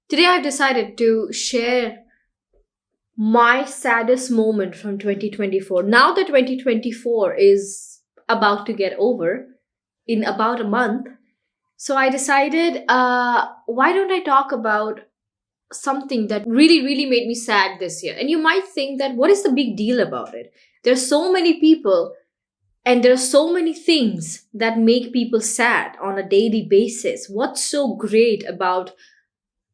Today I've decided to share my saddest moment from 2024. Now that 2024 is about to get over in about a month, so I decided, why don't I talk about something that really made me sad this year? And you might think that what is the big deal about it? There's so many people and there are so many things that make people sad on a daily basis. What's so great about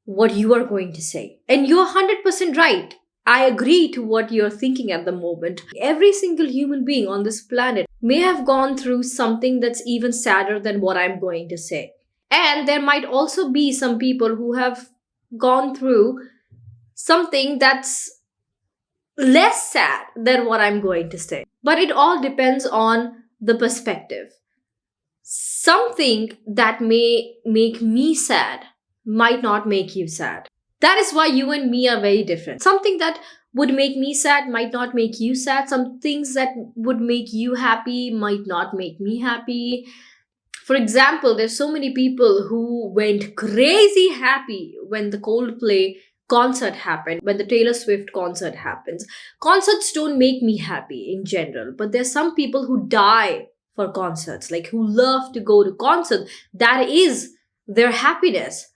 what you are going to say? And you're 100% right. I agree to what you're thinking at the moment. Every single human being on this planet may have gone through something that's even sadder than what I'm going to say. And there might also be some people who have gone through something that's less sad than what I'm going to say. But it all depends on the perspective. Something that may make me sad might not make you sad. That is why you and me are very different. Something that would make me sad might not make you sad. Some things that would make you happy might not make me happy. For example, there's so many people who went crazy happy when the Coldplay concert happened, when the Taylor Swift concert happens. Concerts don't make me happy in general, but there's some people who die for concerts, like who love to go to concerts. That is their happiness.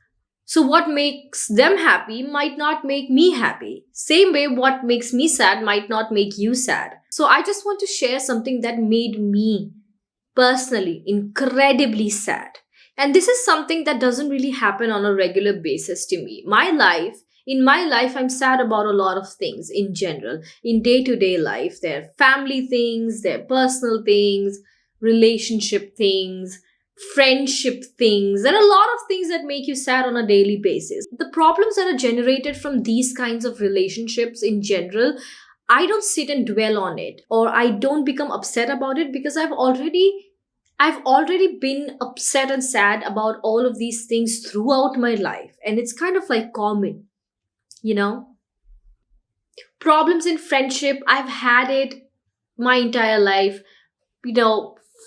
So what makes them happy might not make me happy. Same way, what makes me sad might not make you sad. So I just want to share something that made me personally incredibly sad. And this is something that doesn't really happen on a regular basis to me. In my life, I'm sad about a lot of things in general. In day-to-day life, there are family things, there are personal things, relationship things, friendship things. There are a lot of things that make you sad on a daily basis. The problems that are generated from these kinds of relationships in general, I don't sit and dwell on it, or I don't become upset about it, because I've already been upset and sad about all of these things throughout my life. And it's kind of like common, you know? Problems in friendship, I've had it my entire life.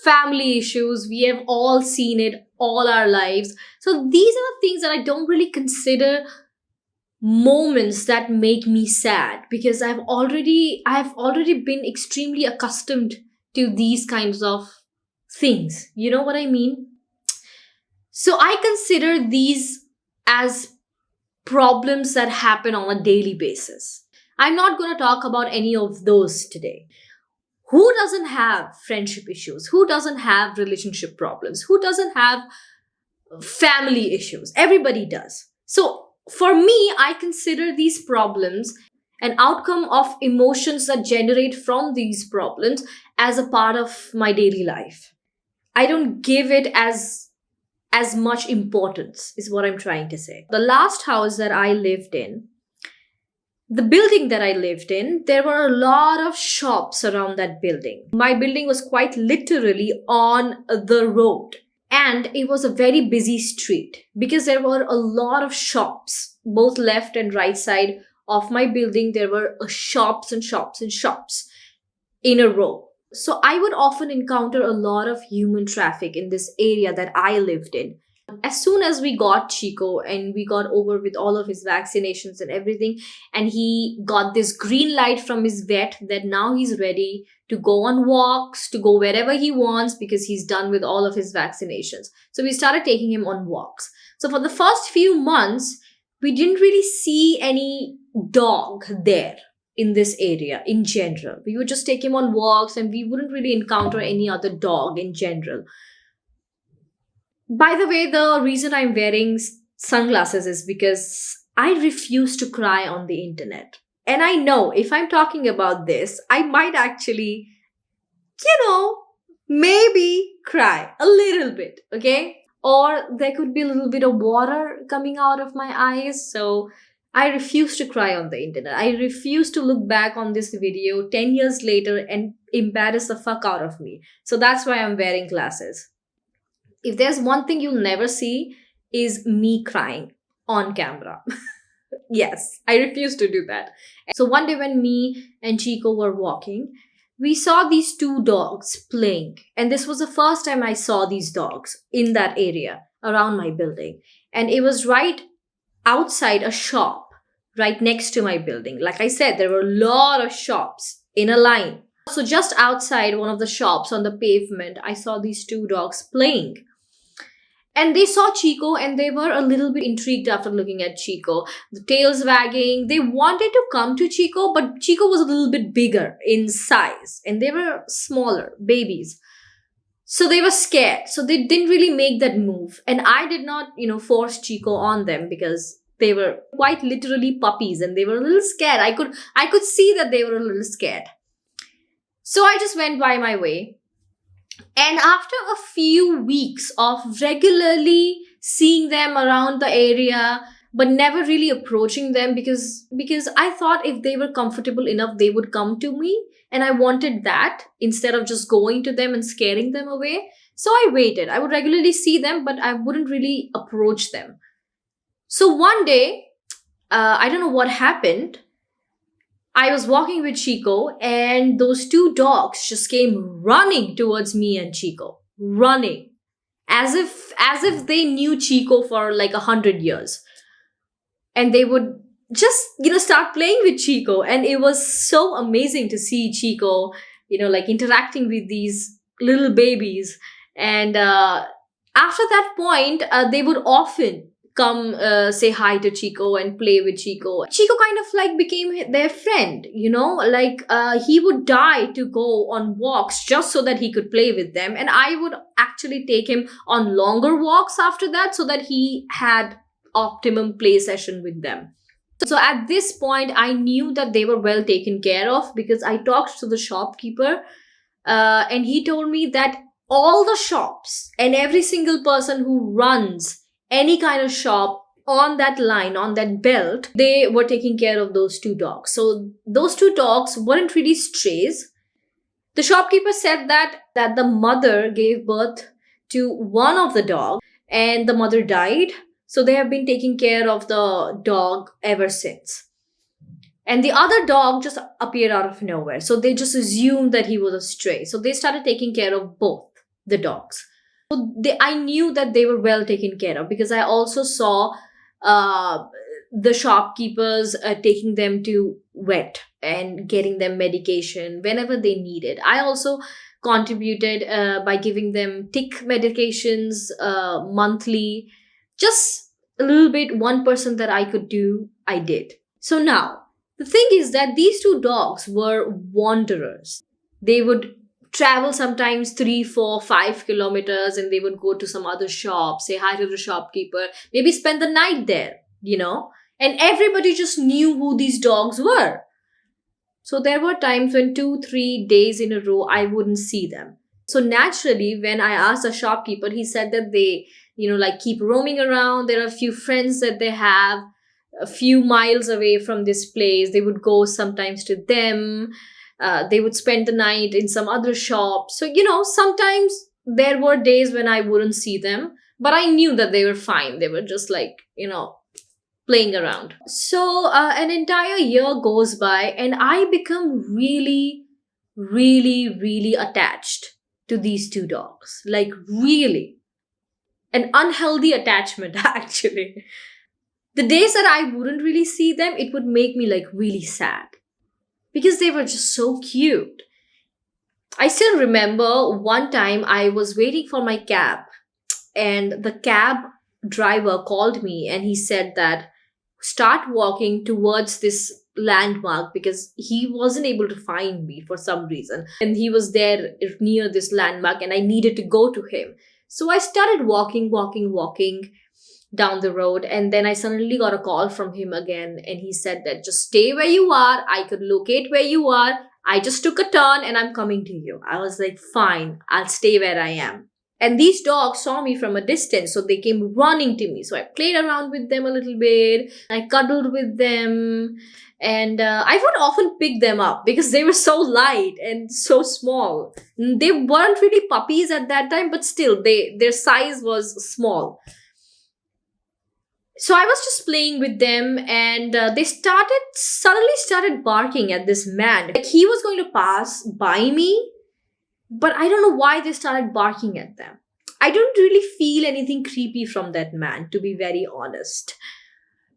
Family issues, we have all seen it all our lives. So these are the things that I don't really consider moments that make me sad, because I've already been extremely accustomed to these kinds of things. You know what I mean? So I consider these as problems that happen on a daily basis. I'm not going to talk about any of those today. Who doesn't have friendship issues? Who doesn't have relationship problems? Who doesn't have family issues? Everybody does. So for me, I consider these problems an outcome of emotions that generate from these problems as a part of my daily life. I don't give it as much importance, is what I'm trying to say. The last house that I lived in, the building that I lived in, there were a lot of shops around that building. My building was quite literally on the road. And it was a very busy street because there were a lot of shops, both left and right side of my building. There were shops and shops and shops in a row. So I would often encounter a lot of human traffic in this area that I lived in. As soon as we got Chico and we got over with all of his vaccinations and everything, and he got this green light from his vet that now he's ready to go on walks, to go wherever he wants because he's done with all of his vaccinations. So we started taking him on walks. So for the first few months, we didn't really see any dog there in this area in general. We would just take him on walks and we wouldn't really encounter any other dog in general. By the way, the reason I'm wearing sunglasses is because I refuse to cry on the internet. And I know if I'm talking about this, I might actually, maybe cry a little bit, okay? Or there could be a little bit of water coming out of my eyes. So I refuse to cry on the internet. I refuse to look back on this video 10 years later and embarrass the fuck out of me. So that's why I'm wearing glasses. If there's one thing you'll never see is me crying on camera. Yes, I refuse to do that. So one day when me and Chico were walking, we saw these two dogs playing. And this was the first time I saw these dogs in that area around my building. And it was right outside a shop right next to my building. Like I said, there were a lot of shops in a line. So just outside one of the shops on the pavement, I saw these two dogs playing. And they saw Chico and they were a little bit intrigued after looking at Chico. The tails wagging. They wanted to come to Chico, but Chico was a little bit bigger in size and they were smaller babies. So they were scared. So they didn't really make that move. And I did not, force Chico on them because they were quite literally puppies and they were a little scared. I could see that they were a little scared. So I just went by my way. And after a few weeks of regularly seeing them around the area, but never really approaching them because I thought if they were comfortable enough, they would come to me. And I wanted that instead of just going to them and scaring them away. So I waited. I would regularly see them, but I wouldn't really approach them. So one day, I don't know what happened. I was walking with Chico and those two dogs just came running towards me and Chico. Running. As if they knew Chico for like 100 years. And they would just, start playing with Chico. And it was so amazing to see Chico, interacting with these little babies. And after that point, they would often come say hi to Chico and play with Chico. Chico kind of like became their friend, he would die to go on walks just so that he could play with them. And I would actually take him on longer walks after that so that he had optimum play session with them. So at this point, I knew that they were well taken care of because I talked to the shopkeeper and he told me that all the shops and every single person who runs any kind of shop on that line, on that belt, they were taking care of those two dogs. So those two dogs weren't really strays. The shopkeeper said that the mother gave birth to one of the dogs and the mother died. So they have been taking care of the dog ever since. And the other dog just appeared out of nowhere. So they just assumed that he was a stray. So they started taking care of both the dogs. So I knew that they were well taken care of because I also saw the shopkeepers taking them to vet and getting them medication whenever they needed. I also contributed by giving them tick medications monthly. Just a little bit, 1% that I could do, I did. So now, the thing is that these two dogs were wanderers. They would travel sometimes 3, 4, 5 kilometers and they would go to some other shop, say hi to the shopkeeper, maybe spend the night there, and everybody just knew who these dogs were. So there were times when 2, 3 days in a row, I wouldn't see them. So naturally, when I asked the shopkeeper, he said that they, keep roaming around. There are a few friends that they have a few miles away from this place. They would go sometimes to them. They would spend the night in some other shop. So, sometimes there were days when I wouldn't see them, but I knew that they were fine. They were just playing around. So an entire year goes by and I become really, really, really attached to these two dogs. Like really. An unhealthy attachment, actually. The days that I wouldn't really see them, it would make me really sad. Because they were just so cute. I still remember one time I was waiting for my cab and the cab driver called me and he said that start walking towards this landmark because he wasn't able to find me for some reason. And he was there near this landmark and I needed to go to him. So I started walking down the road and then I suddenly got a call from him again and he said that just stay where you are. I could locate where you are. I just took a turn and I'm coming to you. I was like, fine, I'll stay where I am. And these dogs saw me from a distance, so they came running to me. So I played around with them a little bit. I cuddled with them and I would often pick them up because they were so light and so small. They weren't really puppies at that time, but still their size was small. So I was just playing with them and they suddenly started barking at this man. Like he was going to pass by me, but I don't know why they started barking at them. I don't really feel anything creepy from that man, to be very honest.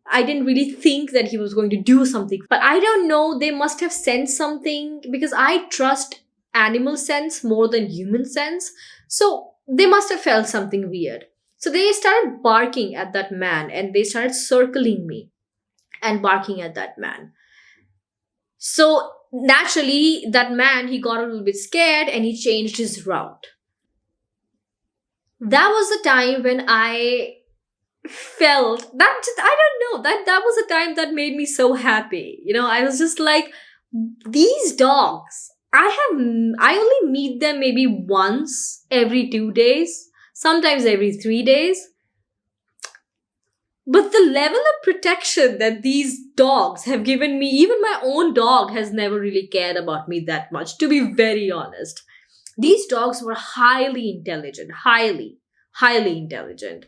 I didn't really think that he was going to do something. But I don't know, they must have sensed something because I trust animal sense more than human sense. So they must have felt something weird. So they started barking at that man and they started circling me and barking at that man. So naturally, that man, he got a little bit scared and he changed his route. That was the time when I felt that, I don't know, that was a time that made me so happy. I was just like, these dogs, I only meet them maybe once every 2 days, sometimes every 3 days. But the level of protection that these dogs have given me, even my own dog has never really cared about me that much, to be very honest. These dogs were highly intelligent, highly intelligent.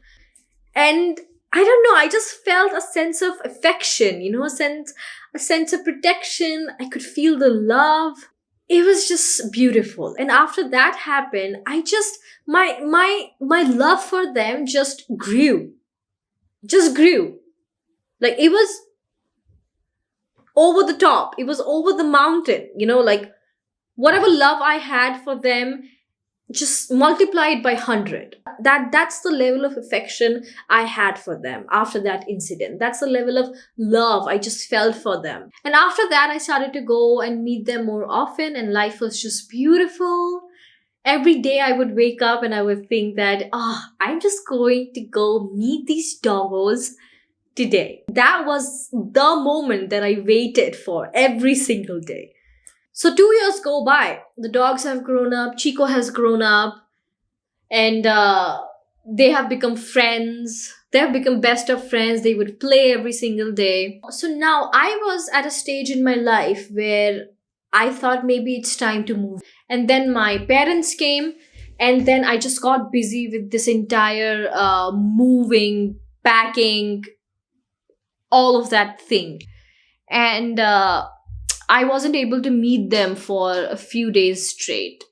And I don't know, I just felt a sense of affection, a sense of protection. I could feel the love. It was just beautiful. And after that happened, I just, my love for them just grew. Like it was over the top. It was over the mountain, like whatever love I had for them, just multiplied by 100. That's the level of affection I had for them after that incident. That's the level of love I just felt for them. And after that, I started to go and meet them more often, and life was just beautiful. Every day I would wake up and I would think that, I'm just going to go meet these doggos today. That was the moment that I waited for every single day. So 2 years go by. The dogs have grown up. Chico has grown up. And they have become friends. They have become best of friends. They would play every single day. So now I was at a stage in my life where I thought maybe it's time to move. And then my parents came. And then I just got busy with this entire moving, packing, all of that thing. And I wasn't able to meet them for a few days straight.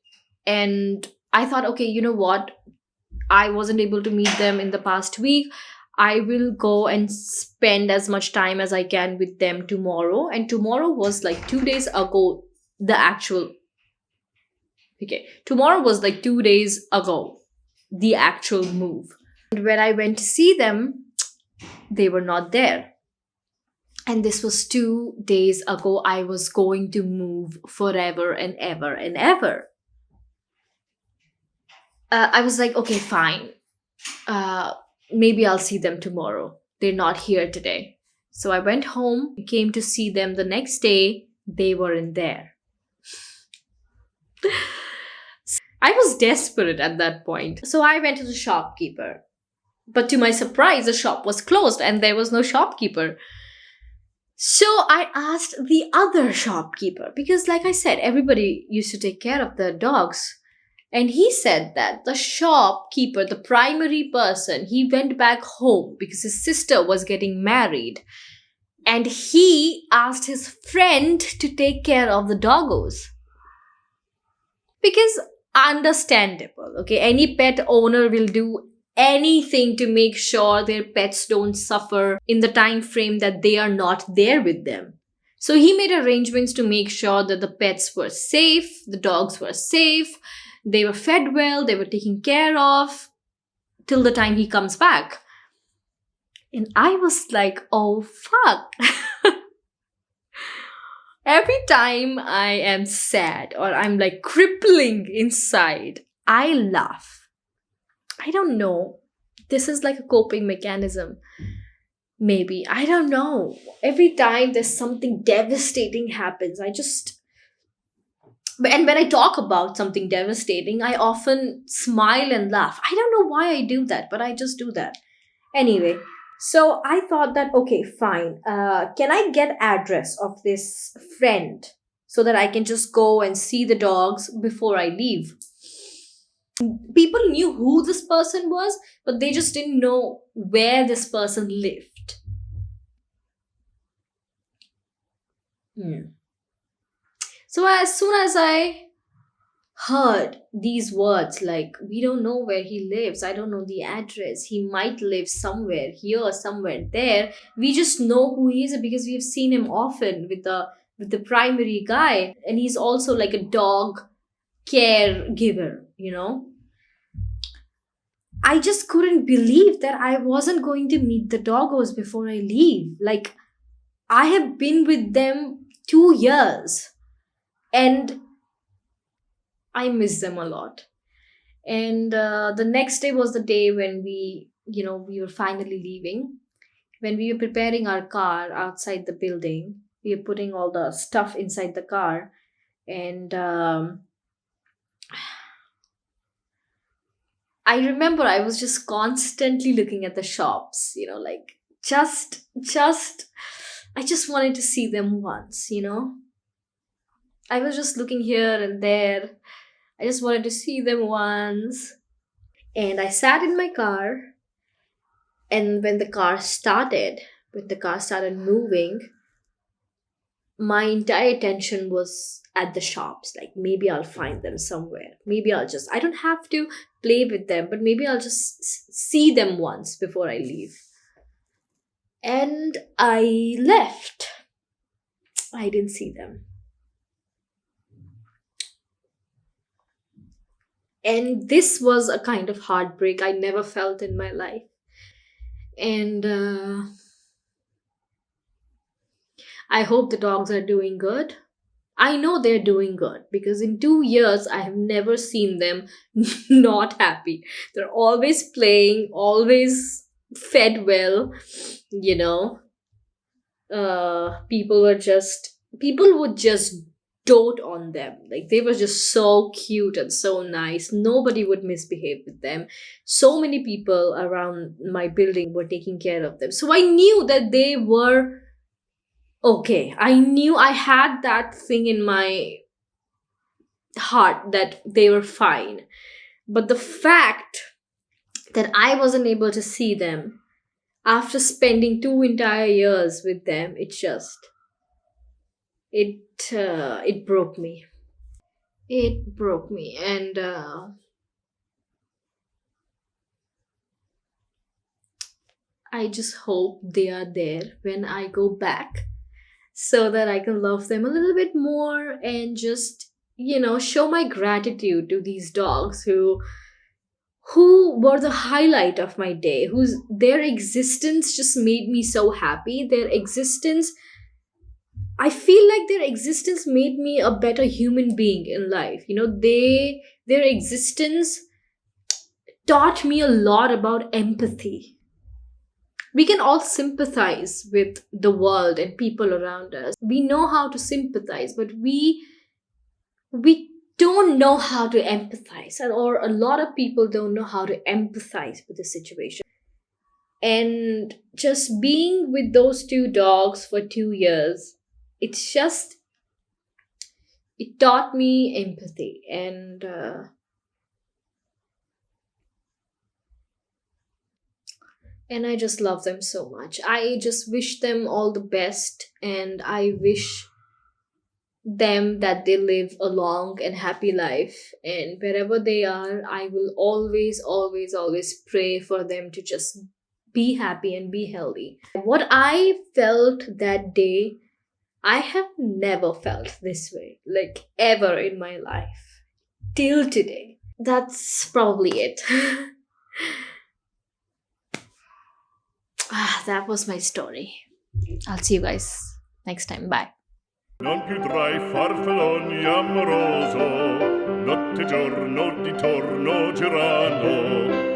And I thought, okay, you know what? I wasn't able to meet them in the past week. I will go and spend as much time as I can with them tomorrow. And tomorrow was like 2 days ago, tomorrow was like 2 days ago, the actual move. And when I went to see them, they were not there. And this was 2 days ago. I was going to move forever and ever and ever. I was like, okay, fine. Maybe I'll see them tomorrow. They're not here today. So I went home, came to see them the next day. They weren't there. I was desperate at that point. So I went to the shopkeeper. But to my surprise, the shop was closed and there was no shopkeeper. So I asked the other shopkeeper, because like I said, everybody used to take care of their dogs. And he said that the shopkeeper, the primary person, he went back home because his sister was getting married. And he asked his friend to take care of the doggos. Because understandable, okay? Any pet owner will do anything to make sure their pets don't suffer in the time frame that they are not there with them. So he made arrangements to make sure that the pets were safe, the dogs were safe, they were fed well, they were taken care of till the time he comes back. And I was like, oh fuck. Every time I am sad or I'm like crippling inside, I laugh. I don't know. This is like a coping mechanism. Maybe. I don't know. Every time there's something devastating happens, and when I talk about something devastating, I often smile and laugh. I don't know why I do that, but I just do that. Anyway, so I thought that, okay, fine. Can I get address of this friend so that I can just go and see the dogs before I leave? People knew who this person was, but they just didn't know where this person lived. So as soon as I heard these words like, we don't know where he lives, I don't know the address, he might live somewhere here, somewhere there. We just know who he is because we've seen him often with the primary guy, and he's also like a dog caregiver, you know. I just couldn't believe that I wasn't going to meet the doggos before I leave. Like, I have been with them 2 years, and I miss them a lot. And the next day was the day when we were finally leaving. When we were preparing our car outside the building, we were putting all the stuff inside the car. And I remember I was just constantly looking at the shops, like just, I just wanted to see them once, I was just looking here and there. I just wanted to see them once. And I sat in my car, and when the car started moving, my entire attention was at the shops. Like, maybe I'll find them somewhere. Maybe I don't have to play with them, but maybe I'll just see them once before I leave. And I left. I didn't see them. And this was a kind of heartbreak I never felt in my life. And I hope the dogs are doing good. I know they're doing good because in 2 years I have never seen them not happy. They're always playing, always fed well, you know. People would just dote on them. Like, they were just so cute and so nice. Nobody would misbehave with them. So many people around my building were taking care of them. So I knew that they were okay. I knew, I had that thing in my heart that they were fine. But the fact that I wasn't able to see them after spending 2 entire years with them, it broke me. It broke me. And I just hope they are there when I go back, so that I can love them a little bit more and just, show my gratitude to these dogs who were the highlight of my day, whose their existence just made me so happy. I feel like their existence made me a better human being in life. Their existence taught me a lot about empathy. We can all sympathize with the world and people around us. We know how to sympathize, but we don't know how to empathize, or a lot of people don't know how to empathize with the situation. And just being with those two dogs for 2 years, it taught me empathy. And I just love them so much. I just wish them all the best, and I wish them that they live a long and happy life. And wherever they are, I will always, always, always pray for them to just be happy and be healthy. What I felt that day, I have never felt this way, like, ever in my life, till today. That's probably it. That was my story. I'll see you guys next time. Bye. Non più tra i farfalloni amoroso, notte e giorno di torno girando.